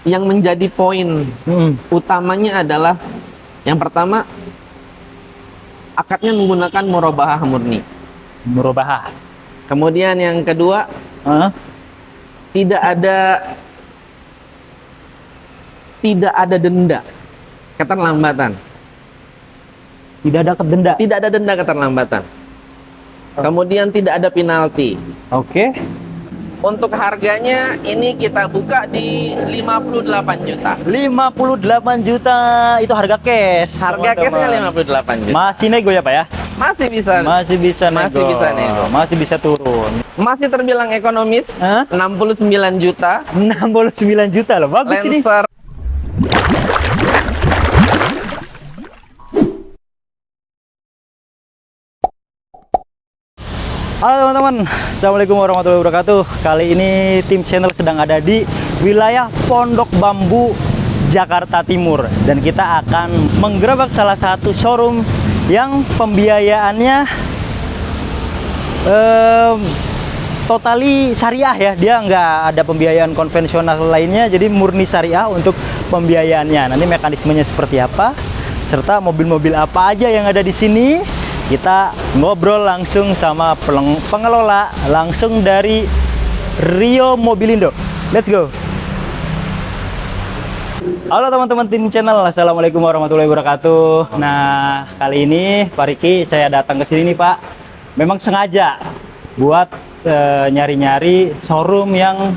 yang menjadi poin utamanya adalah yang pertama, akadnya menggunakan murabahah murni. Murabahah. Kemudian yang kedua, tidak ada denda keterlambatan. Tidak ada denda. Tidak ada denda keterlambatan. Kemudian tidak ada penalti. Oke. Untuk harganya ini kita buka di 58 juta. 58 juta itu harga cash. Harga cashnya 58 juta. Masih nego ya Pak ya? Masih bisa. Masih bisa nego. Masih bisa nego. Masih bisa turun. Masih terbilang ekonomis. 69 juta. 69 juta loh. Bagus ini. Lancer. Halo teman-teman, Assalamualaikum warahmatullahi wabarakatuh. Kali ini tim channel sedang ada di wilayah Pondok Bambu, Jakarta Timur. Dan kita akan menggerebek salah satu showroom yang pembiayaannya totali syariah ya. Dia nggak ada pembiayaan konvensional lainnya, jadi murni syariah untuk pembiayaannya. Nanti mekanismenya seperti apa, serta mobil-mobil apa aja yang ada di sini. Kita ngobrol langsung sama pengelola langsung dari Rio Mobilindo. Let's go. Halo teman-teman tim channel, Assalamualaikum warahmatullahi wabarakatuh. Nah, kali ini Pak Riki saya datang ke sini nih Pak. Memang sengaja buat nyari-nyari showroom yang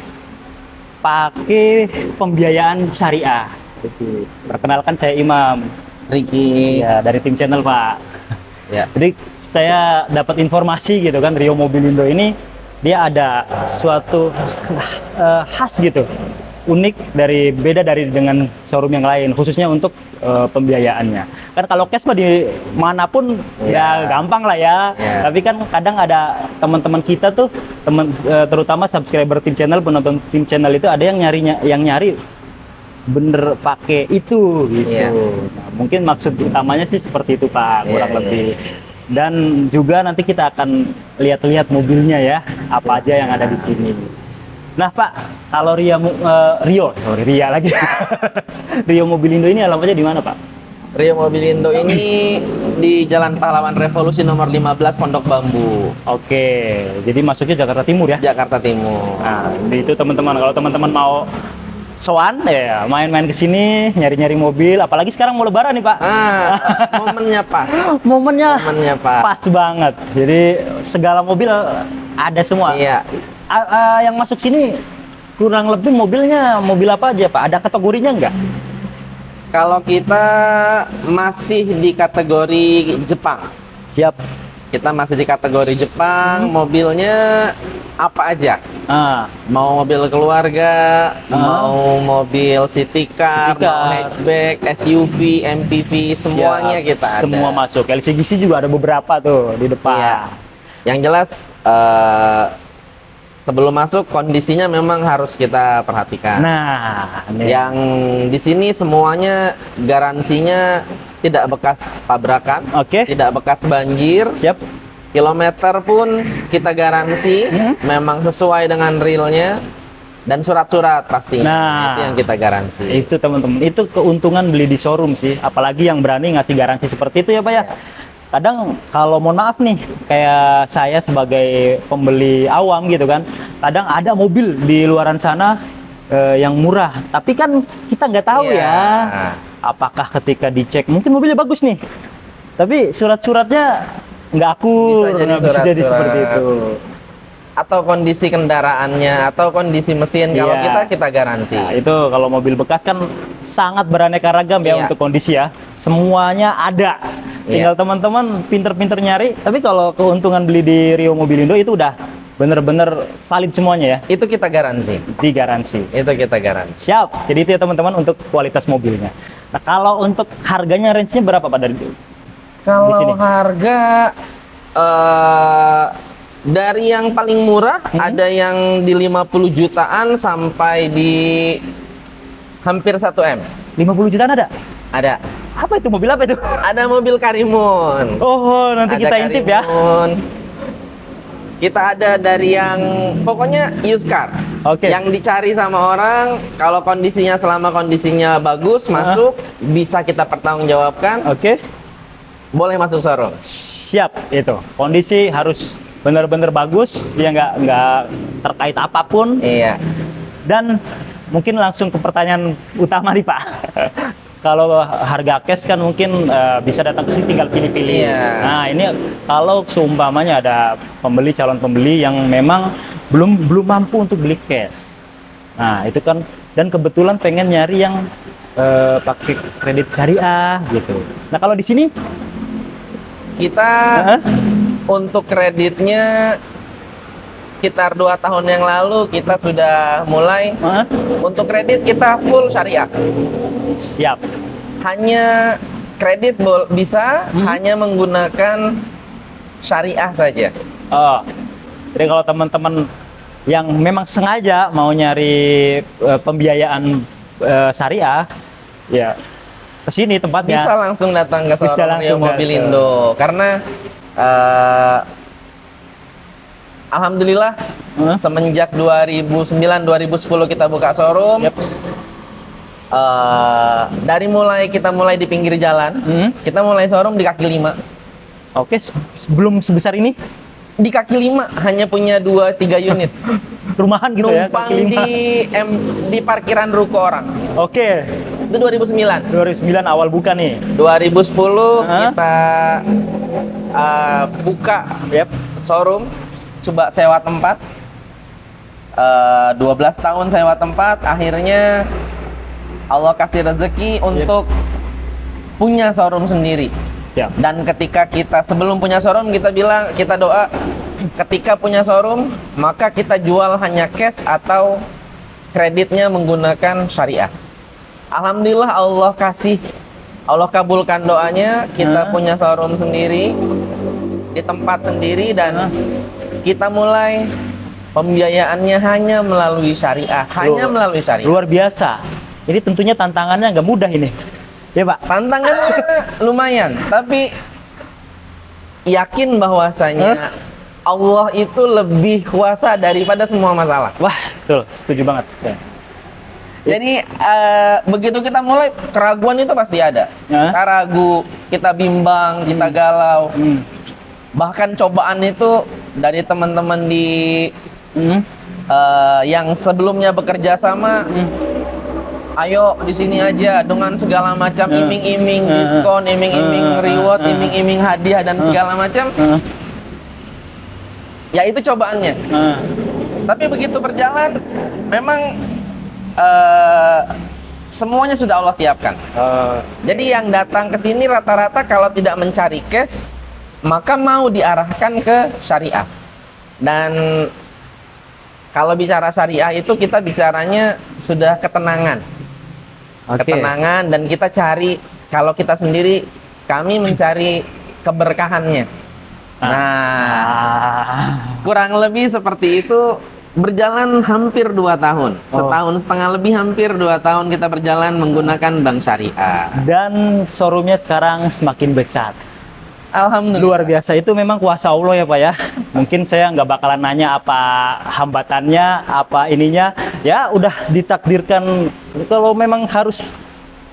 pakai pembiayaan syariah. Perkenalkan, saya Imam Riki. ya, dari tim channel Pak. Ya. Jadi saya dapat informasi gitu kan, Rio Mobilindo ini dia ada suatu khas gitu, unik beda dari dengan showroom yang lain, khususnya untuk pembiayaannya. Kan kalau cash mah di manapun ya gampang lah ya. Tapi kan kadang ada teman-teman kita tuh, terutama subscriber tim channel, penonton tim channel itu ada yang nyari bener pakai itu gitu. Nah, mungkin maksud utamanya sih seperti itu Pak, kurang lebih. Dan juga nanti kita akan lihat-lihat mobilnya ya, apa aja yang ada di sini. Nah Pak, kalau Ria lagi Rio Mobilindo ini alamatnya di mana Pak? Rio Mobilindo ini di Jalan Pahlawan Revolusi nomor 15 Pondok Bambu. Oke, jadi masuknya Jakarta Timur ya? Jakarta Timur. Nah, itu teman-teman, kalau teman-teman mau soan ya, main-main ke sini nyari-nyari mobil, apalagi sekarang mau lebaran nih Pak. Momennya pas. Momennya pas banget. Jadi segala mobil ada semua. Iya. Yang masuk sini kurang lebih mobilnya mobil apa aja Pak? Ada kategorinya nggak? Kalau kita masih di kategori Jepang. Siap. Kita masih di kategori Jepang, mobilnya apa aja? Mau mobil keluarga, mau mobil city car, mau hatchback, SUV, MPV, semuanya kita ada. Semua masuk. LCGC juga ada beberapa tuh di depan. Iya. Yang jelas sebelum masuk kondisinya memang harus kita perhatikan. Nah, yang di sini semuanya garansinya tidak bekas tabrakan, tidak bekas banjir. Siap. Kilometer pun kita garansi memang sesuai dengan realnya, dan surat-surat pastinya. Nah, itu yang kita garansi. Itu teman-teman, itu keuntungan beli di showroom sih, apalagi yang berani ngasih garansi seperti itu ya Pak ya. Kadang kalau mohon maaf nih, kayak saya sebagai pembeli awam gitu kan, kadang ada mobil di luaran sana yang murah, tapi kan kita nggak tahu ya, apakah ketika dicek mungkin mobilnya bagus nih, tapi surat-suratnya nggak akur, bisa jadi seperti itu. Atau kondisi kendaraannya, atau kondisi mesin, kalau kita garansi. Nah, itu kalau mobil bekas kan sangat beraneka ragam ya untuk kondisi ya. Semuanya ada. Tinggal teman-teman pinter-pinter nyari. Tapi kalau keuntungan beli di Rio Mobilindo itu udah bener-bener valid semuanya ya. Itu kita garansi. Digaransi. Itu kita garansi. Siap. Jadi itu ya teman-teman untuk kualitas mobilnya. Nah, kalau untuk harganya range-nya berapa Pak dari kalau di sini? Harga dari yang paling murah ada yang di 50 jutaan sampai di hampir 1 M. 50 jutaan ada? Ada. Apa itu? Mobil apa itu? Ada mobil Karimun. Oh, nanti kita intip ya. Kita ada dari yang pokoknya used car. Oke. Yang dicari sama orang, kalau kondisinya selama kondisinya bagus, masuk, bisa kita pertanggungjawabkan, Oke. boleh masuk showroom. Siap itu. Kondisi harus benar-benar bagus, ya nggak terkait apapun. Iya. Dan mungkin langsung ke pertanyaan utama nih Pak. Kalau harga cash kan mungkin bisa datang ke sini tinggal pilih-pilih. Iya. Nah ini kalau seumpamanya ada pembeli, calon pembeli yang memang belum mampu untuk beli cash. Nah itu kan, dan kebetulan pengen nyari yang pakai kredit syariah gitu. Nah kalau di sini Kita untuk kreditnya sekitar 2 tahun yang lalu kita sudah mulai. Untuk kredit kita full syariah. siap. Hanya kredit bisa hanya menggunakan syariah saja. Oh, jadi kalau teman-teman yang memang sengaja mau nyari pembiayaan syariah, ya ke sini tempatnya. Bisa langsung datang ke Bisa showroom Rio langsung Mobilindo karena alhamdulillah semenjak 2009-2010 kita buka showroom. Yep. Dari kita mulai di pinggir jalan, kita mulai showroom di kaki 5. Oke, sebelum sebesar ini Di kaki 5 hanya punya 2-3 unit. rumahan gitu ya, Numpang kaki lima. di parkiran ruko orang. Oke, Itu 2009. 2009 awal buka nih. 2010 kita buka Yep. showroom, coba sewa tempat. 12 tahun sewa tempat, akhirnya Allah kasih rezeki untuk punya showroom sendiri. Siap. Dan ketika kita sebelum punya showroom, kita bilang, kita doa ketika punya showroom maka kita jual hanya cash atau kreditnya menggunakan syariah. Alhamdulillah Allah kabulkan doanya, kita punya showroom sendiri di tempat sendiri dan kita mulai pembiayaannya hanya melalui syariah, melalui syariah. Luar biasa. Ini tentunya tantangannya nggak mudah ini. Ya Pak. Tantangannya lumayan, tapi yakin bahwasanya Allah itu lebih kuasa daripada semua masalah. Wah, betul, setuju banget. Ya. Jadi begitu kita mulai, keraguan itu pasti ada. Kita ragu, kita bimbang, kita galau. Bahkan cobaan itu dari teman-teman yang sebelumnya bekerja sama. Ayo di sini aja dengan segala macam iming-iming diskon, iming-iming reward, iming-iming hadiah dan segala macam. Ya itu cobaannya. Tapi begitu berjalan, memang semuanya sudah Allah siapkan. Jadi yang datang ke sini rata-rata kalau tidak mencari cash, maka mau diarahkan ke syariah. Dan kalau bicara syariah itu kita bicaranya sudah ketenangan. Ketenangan, dan kita cari, kalau kita sendiri, kami mencari keberkahannya. Nah, kurang lebih seperti itu, berjalan hampir 2 tahun. Setahun setengah lebih, hampir 2 tahun kita berjalan menggunakan bank syariah. Dan showroomnya sekarang semakin besar. Alhamdulillah. Luar biasa, itu memang kuasa Allah ya Pak ya. Mungkin saya nggak bakalan nanya apa hambatannya, apa ininya. Ya udah ditakdirkan kalau memang harus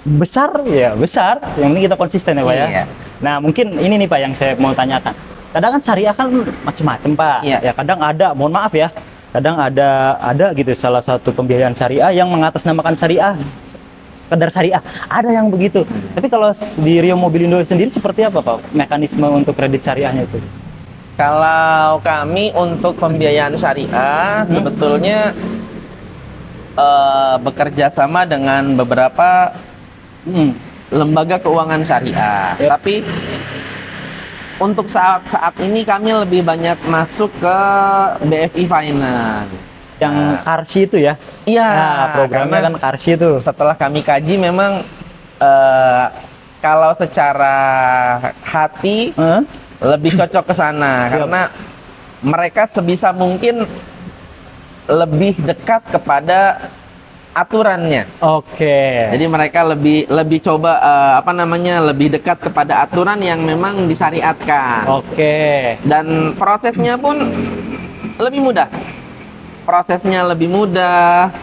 besar, ya besar. Yang ini kita konsisten ya Pak ya. Iya. Nah mungkin ini nih Pak yang saya mau tanyakan. Kadang kan syariah kan macem-macem Pak. Iya. Ya kadang ada, mohon maaf ya. Kadang ada gitu salah satu pembiayaan syariah yang mengatasnamakan syariah. Sekedar syariah, ada yang begitu. Tapi kalau di Rio Mobilindo sendiri seperti apa Pak mekanisme untuk kredit syariahnya itu? Kalau kami untuk pembiayaan syariah sebetulnya bekerja sama dengan beberapa lembaga keuangan syariah. Tapi untuk saat ini kami lebih banyak masuk ke BFI Finance. Yang Karsi itu ya? Iya, nah, programnya kan Karsi itu. Setelah kami kaji memang kalau secara hati lebih cocok ke sana. Karena mereka sebisa mungkin lebih dekat kepada aturannya. Oke. Jadi mereka lebih coba lebih dekat kepada aturan yang memang disyariatkan. Oke. Dan prosesnya pun lebih mudah. Prosesnya lebih mudah,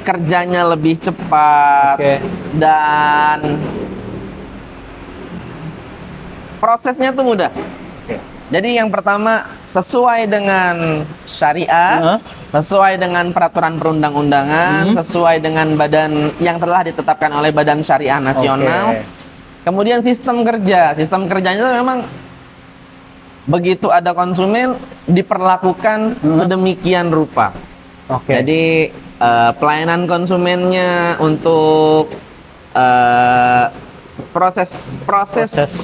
kerjanya lebih cepat, dan prosesnya tuh mudah. Jadi yang pertama, sesuai dengan syariah, sesuai dengan peraturan perundang-undangan, sesuai dengan badan yang telah ditetapkan oleh Badan Syariah Nasional. Kemudian sistem kerja. Sistem kerjanya itu memang begitu ada konsumen diperlakukan sedemikian rupa. Jadi pelayanan konsumennya untuk proses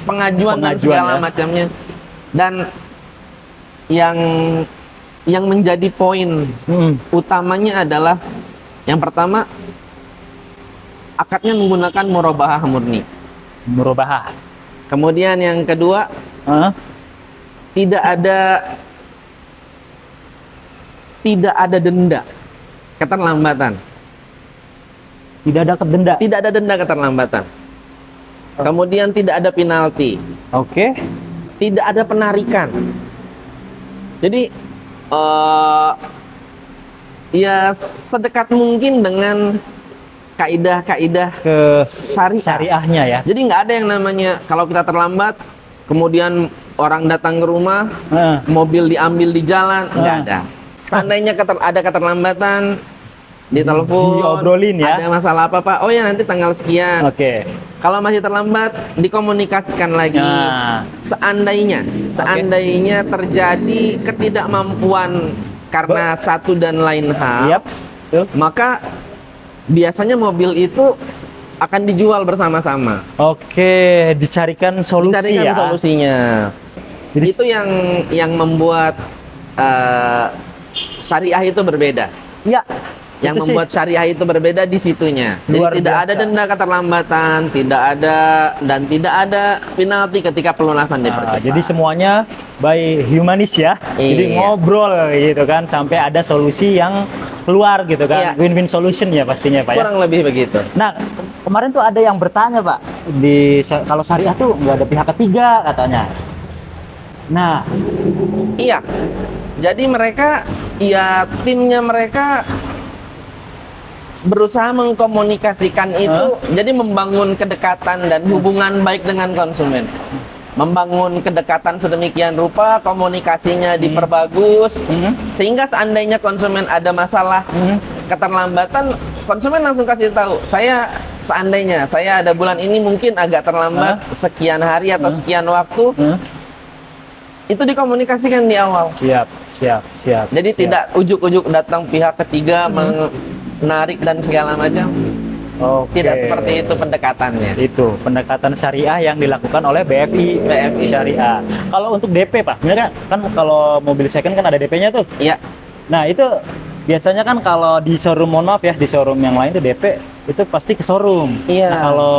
pengajuan dan segala macamnya. Dan yang menjadi poin utamanya adalah yang pertama, akadnya menggunakan murabahah murni. Murabahah. Kemudian yang kedua, tidak ada denda keterlambatan. Tidak ada denda. Tidak ada denda keterlambatan. Kemudian tidak ada penalti. Tidak ada penarikan. Jadi ya sedekat mungkin dengan kaidah-kaidah syariahnya ya. Jadi nggak ada yang namanya kalau kita terlambat, kemudian orang datang ke rumah, mobil diambil di jalan, nggak ada. Seandainya ada keterlambatan, ditelepon, diobrolin ya. Ada masalah apa Pak? Oh ya nanti tanggal sekian. Kalau masih terlambat, dikomunikasikan lagi. Seandainya terjadi ketidakmampuan karena satu dan lain hal, maka biasanya mobil itu akan dijual bersama-sama. Dicarikan solusinya. Jadi itu yang membuat syariah itu berbeda. Yang membuat syariah itu berbeda di situnya. Jadi tidak ada denda keterlambatan, tidak ada penalti ketika pelunasan dipercepat. Jadi semuanya by humanis ya. Jadi ngobrol gitu kan sampai ada solusi yang keluar gitu kan. Win-win solution ya pastinya Pak. Kurang lebih begitu. Nah, kemarin tuh ada yang bertanya Pak, kalau syariah tuh nggak ada pihak ketiga katanya. Nah, iya. Jadi timnya mereka berusaha mengkomunikasikan itu, jadi membangun kedekatan dan hubungan baik dengan konsumen. Membangun kedekatan sedemikian rupa, komunikasinya diperbagus, sehingga seandainya konsumen ada masalah keterlambatan, konsumen langsung kasih tahu, seandainya saya ada bulan ini mungkin agak terlambat sekian hari atau sekian waktu, itu dikomunikasikan di awal. Siap. Jadi tidak ujuk-ujuk datang pihak ketiga menarik dan segala macam. Tidak seperti itu pendekatannya. Itu pendekatan syariah yang dilakukan oleh BFI Syariah. Kalau untuk DP Pak, bener kan kalau mobil second kan ada DP-nya tuh. Iya. Nah itu biasanya kan kalau di showroom, mohon maaf ya, di showroom yang lain itu DP itu pasti ke showroom. Iya. Nah, kalau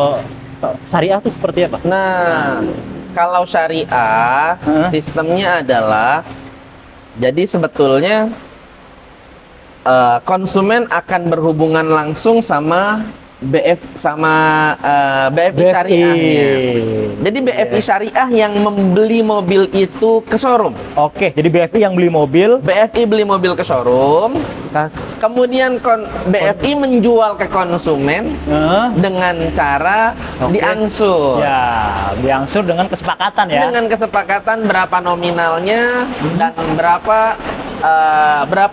syariah tuh seperti apa? Nah, kalau syariah sistemnya adalah, jadi sebetulnya konsumen akan berhubungan langsung sama BFI syariahnya. Jadi BFI syariah yang membeli mobil itu ke showroom. Jadi BFI yang beli mobil. BFI beli mobil ke showroom. Kemudian BFI menjual ke konsumen dengan cara diangsur. Diangsur dengan kesepakatan ya. Dengan kesepakatan berapa nominalnya dan berapa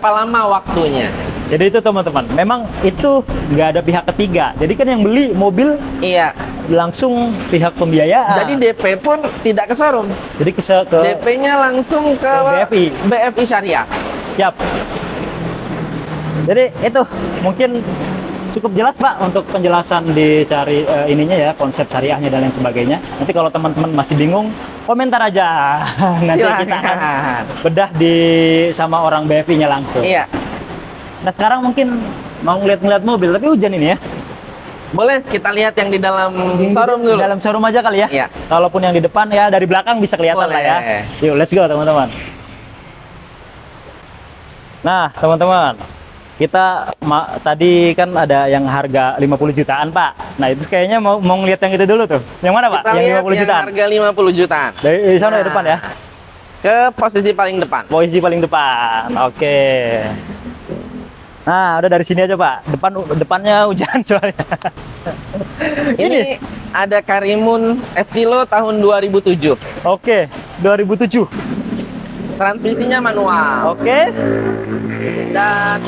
lama waktunya. Jadi itu teman-teman, memang itu nggak ada pihak ketiga. Jadi kan yang beli mobil langsung pihak pembiayaan. Jadi DP pun tidak ke showroom. Jadi ke DP-nya langsung ke BFI Syariah. Siap. Jadi itu mungkin cukup jelas Pak untuk penjelasan di ininya ya, konsep syariahnya dan lain sebagainya. Nanti kalau teman-teman masih bingung, komentar aja. Nanti kita akan bedah sama orang BFI-nya langsung. Iya. Nah sekarang mungkin mau ngeliat mobil, tapi hujan ini ya. Boleh kita lihat yang di dalam showroom dulu. Di dalam showroom aja kali ya. Iya. Kalaupun yang di depan ya dari belakang bisa kelihatan lah ya. Yuk let's go teman-teman. Nah teman-teman, kita tadi kan ada yang harga 50 jutaan Pak. Nah itu kayaknya mau ngeliat yang itu dulu tuh. Yang mana Pak? Kita yang lihat 50 jutaan. Yang harga 50 jutaan. Dari sana di depan ya. Ke posisi paling depan. Posisi paling depan. Oke. Nah, udah dari sini aja, Pak. Depannya hujan soalnya. Ini ada Karimun Estilo tahun 2007. Oke, 2007. Transmisinya manual. Oke. Dan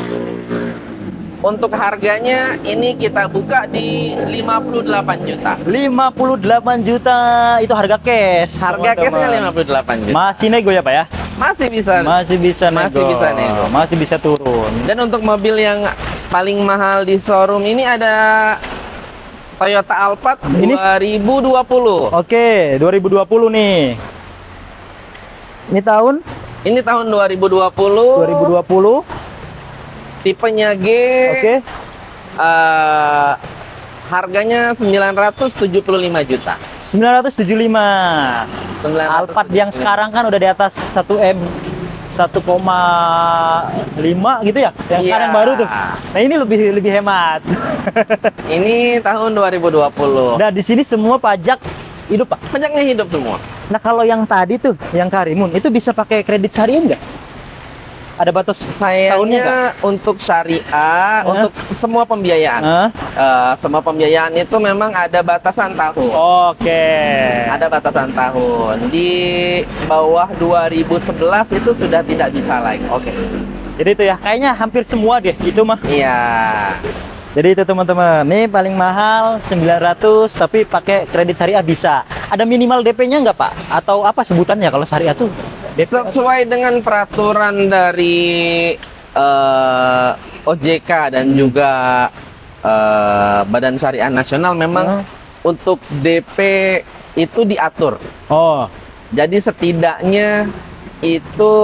untuk harganya ini kita buka di 58 juta. 58 juta itu harga cash. Harga cashnya 58 juta. Masih nego ya, Pak ya? Masih bisa. Masih bisa nego. Masih bisa nego. Masih bisa turun. Dan untuk mobil yang paling mahal di showroom ini ada Toyota Alphard Ini? 2020. Oke, 2020 nih. Ini tahun Ini tahun 2020. 2020. Tipenya G. Oke. Harganya 975 juta. 975. 975 Alphard yang sekarang kan udah di atas 1M 1,5 gitu ya. Yang Iya. sekarang baru tuh. Nah, ini lebih hemat. Ini tahun 2020. Nah, di sini semua pajak hidup, Pak. Pajaknya hidup semua. Nah, kalau yang tadi tuh, yang Karimun itu bisa pakai kredit syariah nggak? Ada batas tahunnya nggak? Sayangnya untuk syariah, untuk semua pembiayaan. Hah? Semua pembiayaan itu memang ada batasan tahun. Oke. Ada batasan tahun. Di bawah 2011 itu sudah tidak bisa lagi. Oke. Jadi itu ya, kayaknya hampir semua deh itu mah. Iya. Jadi itu teman-teman, nih paling mahal 900 tapi pakai kredit syariah bisa. Ada minimal DP-nya nggak, Pak? Atau apa sebutannya kalau syariah tuh? Sesuai dengan peraturan dari OJK dan juga Badan Syariah Nasional memang untuk DP itu diatur. Oh, Jadi setidaknya itu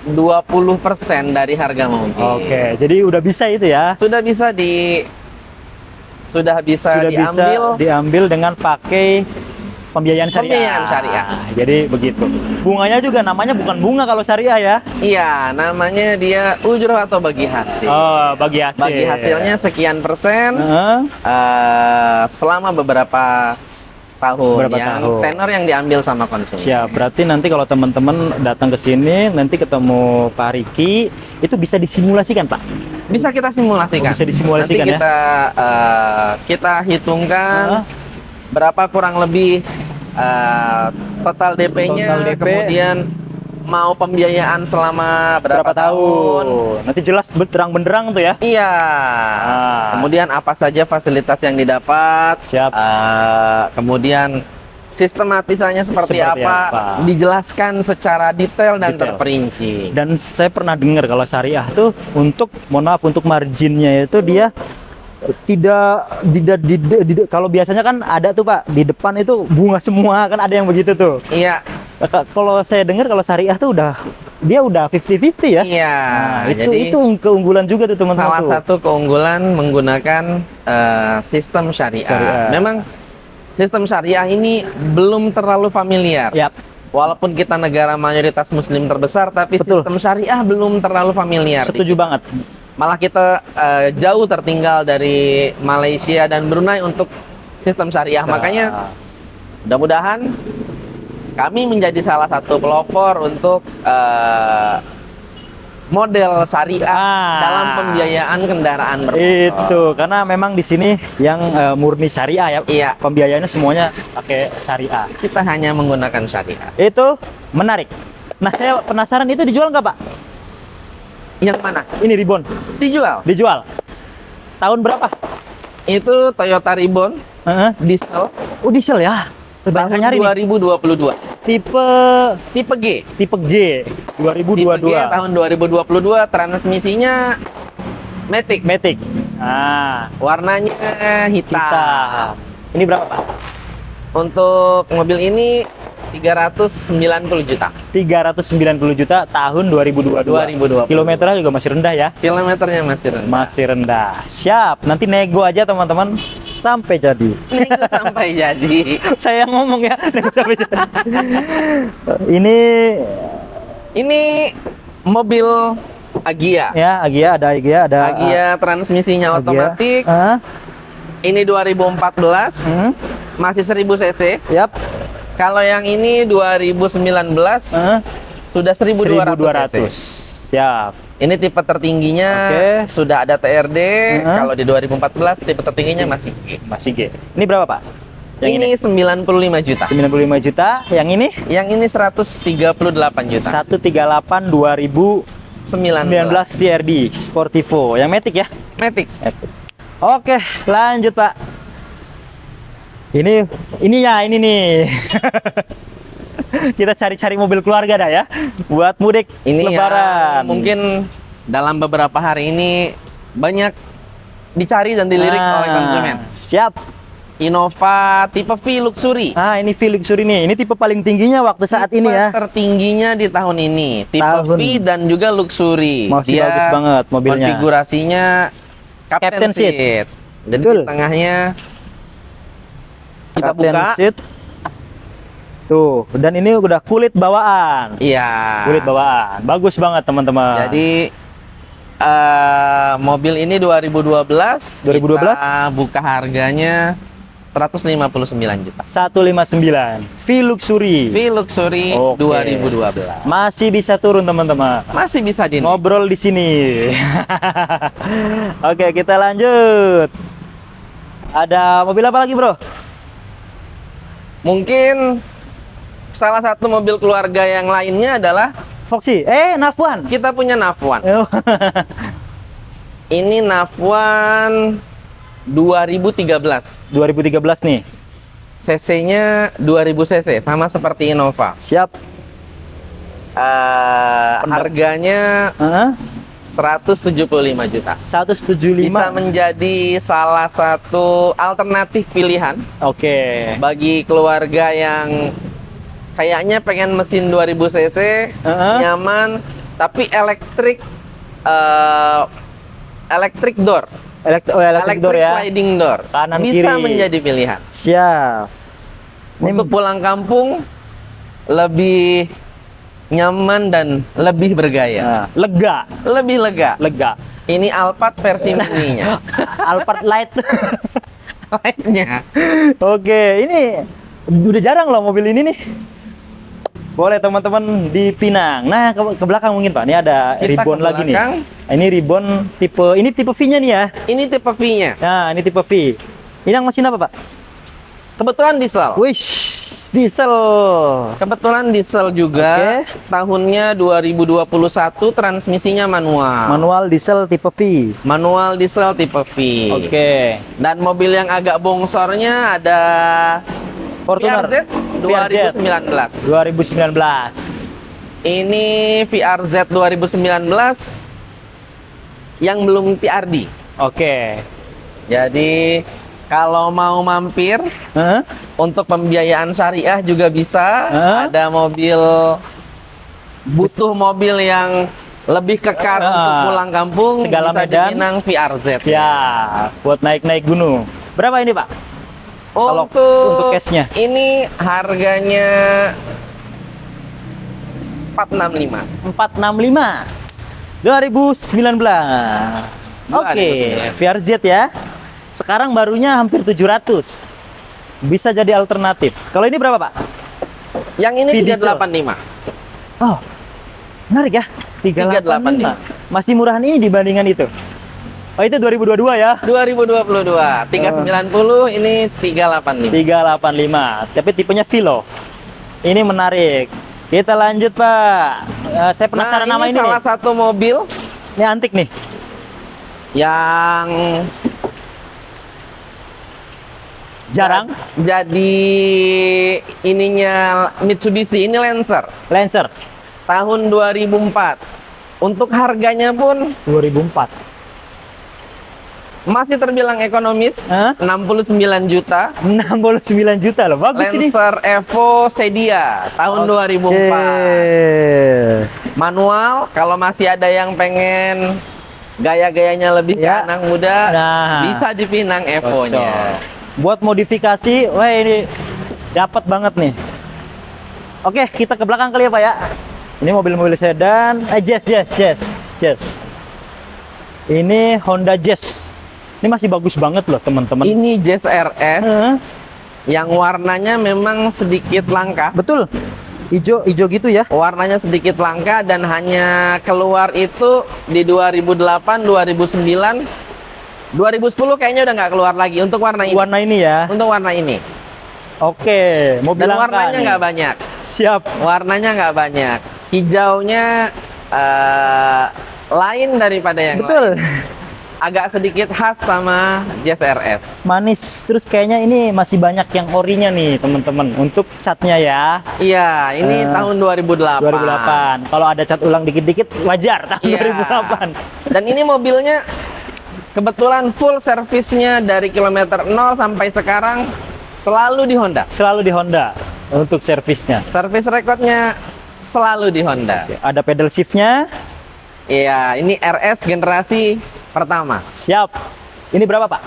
20% dari harga mobil. oke. Jadi udah bisa itu ya. Sudah bisa diambil dengan pakai pembiayaan syariah. Pembiayaan syariah. Jadi begitu. Bunganya juga namanya bukan bunga kalau syariah ya. Iya, namanya dia ujroh atau bagi hasil. Oh, bagi hasil. Bagi hasilnya sekian persen selama beberapa tahun tenor yang diambil sama konsumen. Siap, berarti nanti kalau teman-teman datang ke sini nanti ketemu Pak Riki, itu bisa disimulasikan, Pak? Bisa kita simulasikan. Bisa disimulasikan. Nanti kita hitungkan berapa kurang lebih total DP-nya, kemudian mau pembiayaan selama berapa tahun. Nanti jelas terang benderang tuh ya. Iya. Kemudian apa saja fasilitas yang didapat. Siap. Kemudian sistematisanya seperti apa, dijelaskan secara detail dan terperinci. Dan saya pernah dengar kalau syariah tuh untuk marginnya itu dia tidak kalau biasanya kan ada tuh, Pak, di depan itu bunga semua, kan ada yang begitu tuh. Iya. Kalau saya dengar kalau syariah tuh dia udah 50-50 ya. Iya. Jadi itu keunggulan juga tuh teman-teman. Salah satu keunggulan menggunakan sistem syariah. Memang sistem syariah ini belum terlalu familiar. Yap. Walaupun kita negara mayoritas muslim terbesar, tapi sistem syariah belum terlalu familiar. Setuju banget. Malah kita jauh tertinggal dari Malaysia dan Brunei untuk sistem syariah. Makanya mudah-mudahan kami menjadi salah satu pelopor untuk model syariah dalam pembiayaan kendaraan bermotor. Itu karena memang di sini yang murni syariah ya. Iya. Pembiayaannya semuanya pakai syariah. Kita hanya menggunakan syariah. Itu menarik. Nah, saya penasaran itu dijual nggak, Pak? Yang mana? Ini Ribbon. Dijual. Dijual. Tahun berapa? Itu Toyota Ribbon diesel. Oh, diesel ya. Tahun 2022. Tipe G. Tipe G 2022. Tipe G tahun 2022, transmisinya Matic. Matic. Warnanya hitam. Ini berapa, Pak? Untuk mobil ini 390 juta. 390 juta tahun 2022. Kilometernya juga masih rendah ya. Kilometernya masih rendah. Masih rendah. Siap. Nanti nego aja teman-teman sampai jadi. Nego sampai jadi. Saya ngomong ya, nego sampai jadi. Ini mobil Agya. Ya, Agya ada Agya transmisinya otomatis. Ini 2014. Masih 1000 cc. Yap. Kalau yang ini 2019 sudah 1200 cc. Siap. Ini tipe tertingginya sudah ada TRD. Kalau di 2014 tipe tertingginya masih G. Masih G. Ini berapa, Pak? Yang ini 95 juta. 95 juta. Yang ini? Yang ini 138 juta. 138 2019 TRD Sportivo. Yang Matic ya? Matic. Oke, lanjut, Pak. Ini nih. Kita cari-cari mobil keluarga dah ya, buat mudik ini Lebaran. Ya, mungkin dalam beberapa hari ini banyak dicari dan dilirik oleh konsumen. Siap. Innova tipe V Luxury. Ini V Luxury nih. Ini tipe paling tingginya waktu saat ini ya. Tertingginya di tahun ini. Tipe V dan juga Luxury. Masih bagus banget mobilnya. Konfigurasinya Captain Seat. Jadi di tengahnya kita buka. Seat. Tuh, dan ini udah kulit bawaan. Iya. Kulit bawaan. Bagus banget, teman-teman. Jadi mobil ini 2012. Kita buka harganya 159 juta. 159. V Luxury. V Luxury 2012. Masih bisa turun, teman-teman. Masih bisa ngobrol di sini. Oke, kita lanjut. Ada mobil apa lagi, Bro? Mungkin salah satu mobil keluarga yang lainnya adalah Foxy. Nafwan. Kita punya Nafwan. Ini Nafwan 2013. 2013 nih. CC-nya 2000 cc, sama seperti Innova. Siap. Harganya 175 juta. 175. Bisa menjadi salah satu alternatif pilihan. Bagi keluarga yang kayaknya pengen mesin 2000 cc, nyaman, tapi elektrik door. Elektrik door ya. Sliding door. Kanan bisa kiri. Menjadi pilihan. Siap. Untuk pulang kampung lebih nyaman dan lebih bergaya. Lega. Lebih lega. Ini Alphard versi mininya. Alphard Light. Lightnya. Oke, ini udah jarang loh mobil ini nih. Boleh teman-teman di Pinang. Nah, ke belakang mungkin, Pak. Ini ada ribbon lagi nih. Ini ribbon tipe V-nya nih ya. Ini tipe V-nya. Nah, ini tipe V. Ini yang mesin apa, Pak? Kebetulan diesel. Wish, diesel. Kebetulan diesel juga. Tahunnya 2021, transmisinya manual. Manual diesel tipe V. Manual diesel tipe V. Dan mobil yang agak bongsornya ada Fortuner VRZ 2019. Ini VRZ 2019 yang belum TRD. Jadi kalau mau mampir untuk pembiayaan syariah juga bisa. Ada butuh mobil yang lebih kekar untuk pulang kampung, segala bisa medan. di Pinang VRZ. Ya, buat naik-naik gunung. Berapa ini, Pak? Untuk cashnya ini harganya 465. 2019. VRZ ya. Sekarang barunya hampir 700. Bisa jadi alternatif. Kalau ini berapa, Pak? Yang ini 385. Oh, menarik ya. 385. Masih murahan ini dibandingkan itu. Oh, itu 2022 ya? 2022. 390, ini 385. 385. Tapi tipenya Vilo. Ini menarik. Kita lanjut, Pak. Saya penasaran nama ini. Salah satu mobil. Ini antik nih. Yang jarang. Jadi ininya Mitsubishi. Ini Lancer. Tahun 2004. Untuk harganya pun 2004. Masih terbilang ekonomis, 69 juta. 69 juta loh, bagus ini. Lancer Evo Sedia tahun 2004. Manual, kalau masih ada yang pengen gaya-gayanya lebih ke anak muda, bisa di Pinang Evo-nya. Buat modifikasi, wah ini dapat banget nih. Oke, kita ke belakang kali ya, Pak ya. Ini mobil-mobil sedan, Jazz. Ini Honda Jazz. Ini masih bagus banget loh, teman-teman. Ini Jazz RS yang warnanya memang sedikit langka. Betul. Hijau gitu ya. Warnanya sedikit langka dan hanya keluar itu di 2008, 2009, 2010 kayaknya udah nggak keluar lagi untuk warna ini. Warna ini ya. Untuk warna ini. Oke, mobil Dan langka warnanya nih. nggak banyak. Siap. Warnanya nggak banyak. Hijaunya lain daripada yang Betul. lain. Agak sedikit khas sama Jazz RS. Manis. Terus kayaknya ini masih banyak yang orinya nih teman-teman. Untuk catnya ya. Iya, ini tahun 2008. 2008. Kalau ada cat ulang dikit-dikit wajar tahun Iya. 2008. Dan ini mobilnya kebetulan full servisnya dari kilometer 0 sampai sekarang selalu di Honda. Selalu di Honda untuk servisnya. Servis rekodnya selalu di Honda. Oke, ada pedal shiftnya. Iya, ini RS generasi pertama. Siap. Ini berapa Pak?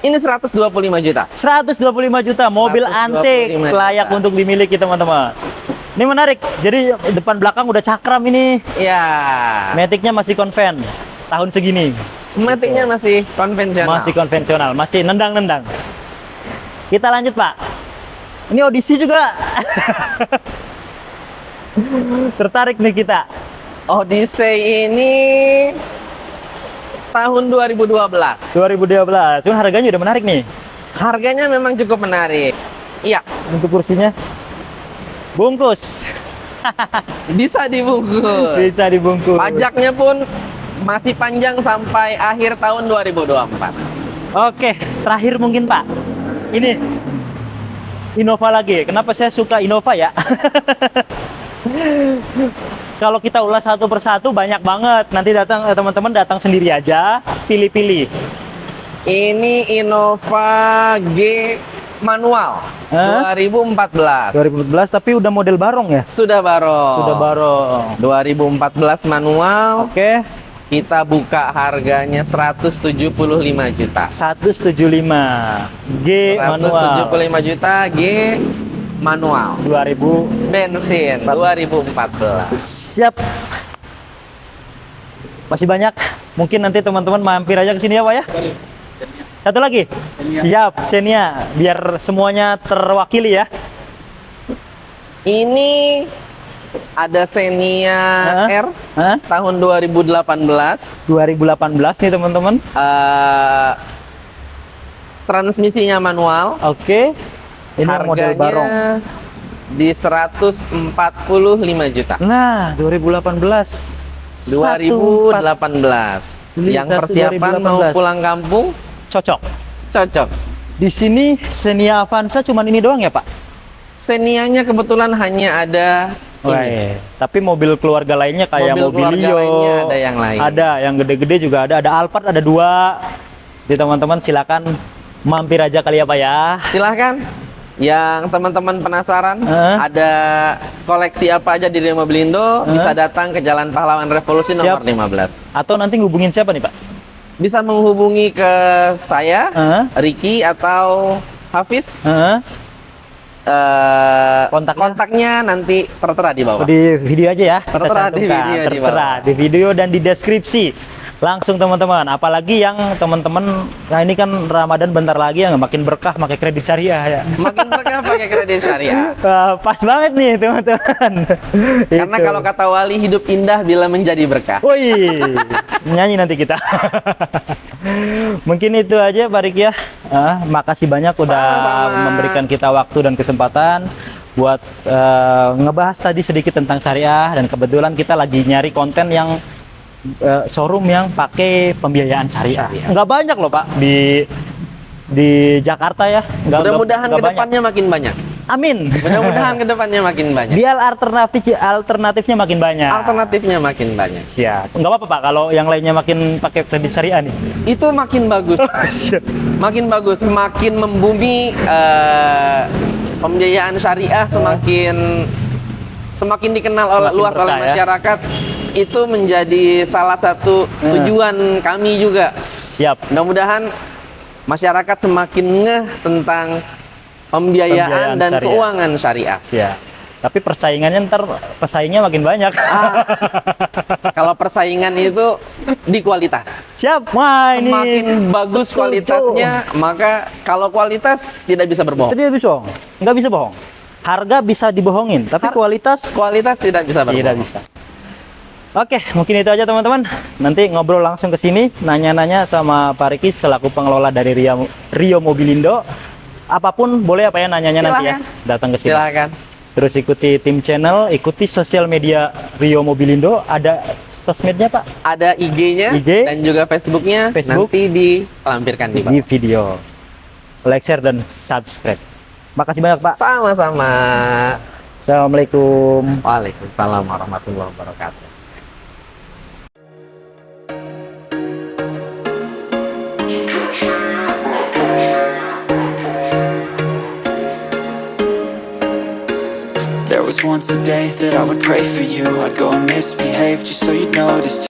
Ini 125 juta. 125 juta. Mobil 125 antik. juta. Layak untuk dimiliki teman-teman. Ini menarik. Jadi depan belakang udah cakram ini. Iya. Matic-nya masih konven. Tahun segini. Matic-nya masih konvensional. Masih konvensional. Masih nendang-nendang. Kita lanjut Pak. Ini Odyssey juga. Tertarik nih kita. Odyssey ini tahun 2012. 2012. Cuman harganya udah menarik nih. Harganya memang cukup menarik. Iya, Untuk kursinya bungkus. bisa dibungkus. Bisa dibungkus. Pajaknya pun masih panjang sampai akhir tahun 2024. Oke, terakhir mungkin Pak. Ini Innova lagi. Kenapa saya suka Innova ya? Kalau kita ulas satu persatu banyak banget. Nanti datang teman-teman datang sendiri aja, pilih-pilih. Ini Innova G manual 2014. 2014 tapi udah model barong ya? Sudah barong. Sudah barong. 2014 manual. Oke. Kita buka harganya 175 juta. 175 G manual. 175 juta G manual. 2000. Bensin 2014. Siap. Masih banyak. Mungkin nanti teman-teman mampir aja ke sini ya Pak ya. Satu lagi. Siap, Xenia. Biar semuanya terwakili ya. Ini ada Xenia R tahun 2018. 2018 nih teman-teman. Transmisinya manual. Oke. Ini model barong. Di 145 juta. Nah, 2018. 2018. Yang persiapan mau pulang kampung cocok. cocok. Di sini Xenia Avanza cuman ini doang ya, Pak? Xenia-nya kebetulan hanya ada ini. Tapi mobil keluarga lainnya kayak Mobilio, ada yang lain. Ada yang gede-gede juga ada Alphard ada 2. Jadi teman-teman silakan mampir aja kali ya Pak ya. Silahkan. Yang teman-teman penasaran ada koleksi apa aja di Rio Mobilindo, bisa datang ke Jalan Pahlawan Revolusi nomor 15. Atau nanti ngubungin siapa nih Pak? Bisa menghubungi ke saya, Ricky atau Hafiz. Kontaknya nanti tertera di bawah. Di video aja ya. Tertera di video di bawah. Di video dan di deskripsi. Langsung teman-teman, apalagi yang teman-teman, nah ini kan Ramadan bentar lagi ya, makin berkah pakai kredit syariah ya. Makin berkah pakai kredit syariah. Pas banget nih teman-teman. Karena kalau kata Wali, hidup indah bila menjadi berkah. Woi, nyanyi nanti kita. Mungkin itu aja Pak Rik ya. Makasih banyak udah Sama-sama. memberikan kita waktu dan kesempatan buat ngebahas tadi sedikit tentang syariah, dan kebetulan kita lagi nyari konten yang showroom yang pakai pembiayaan syariah. Nggak banyak loh Pak di Jakarta ya. Mudah-mudahan kedepannya makin banyak. Amin. Mudah-mudahan kedepannya makin banyak. Biar alternatifnya makin banyak. Alternatifnya makin banyak. Siap. Nggak apa-apa Pak kalau yang lainnya makin pakai kredit syariah nih. Itu makin bagus. Makin bagus, semakin membumi, pembiayaan syariah semakin dikenal luas oleh masyarakat. Itu menjadi salah satu tujuan kami juga. Siap. Mudah-mudahan masyarakat semakin ngeh tentang pembiayaan dan syariah. keuangan syariah. Siap. Tapi persaingannya ntar pesaingnya makin banyak. Kalau persaingan itu di kualitas. Siap, wah ini Semakin bagus kualitasnya, maka kalau kualitas tidak bisa berbohong. Tidak bisa bohong, nggak bisa bohong. Harga bisa dibohongin, tapi kualitas tidak bisa berbohong. tidak bisa. Oke, mungkin itu aja teman-teman. Nanti ngobrol langsung ke sini, nanya-nanya sama Pak Riki selaku pengelola dari Rio Mobilindo. Apapun boleh apa ya nanyanya nanti ya. Datang ke sini. Silakan. Terus ikuti tim channel, ikuti sosial media Rio Mobilindo. Ada sosmednya Pak? Ada IG-nya IG, dan juga Facebook-nya. Facebook. Nanti dilampirkan di bawah. Di video. Like, share, dan subscribe. Makasih banyak Pak. Sama-sama. Assalamualaikum. Waalaikumsalam warahmatullahi wabarakatuh. There was once a day that I would pray for you. I'd go and misbehave just so you'd notice.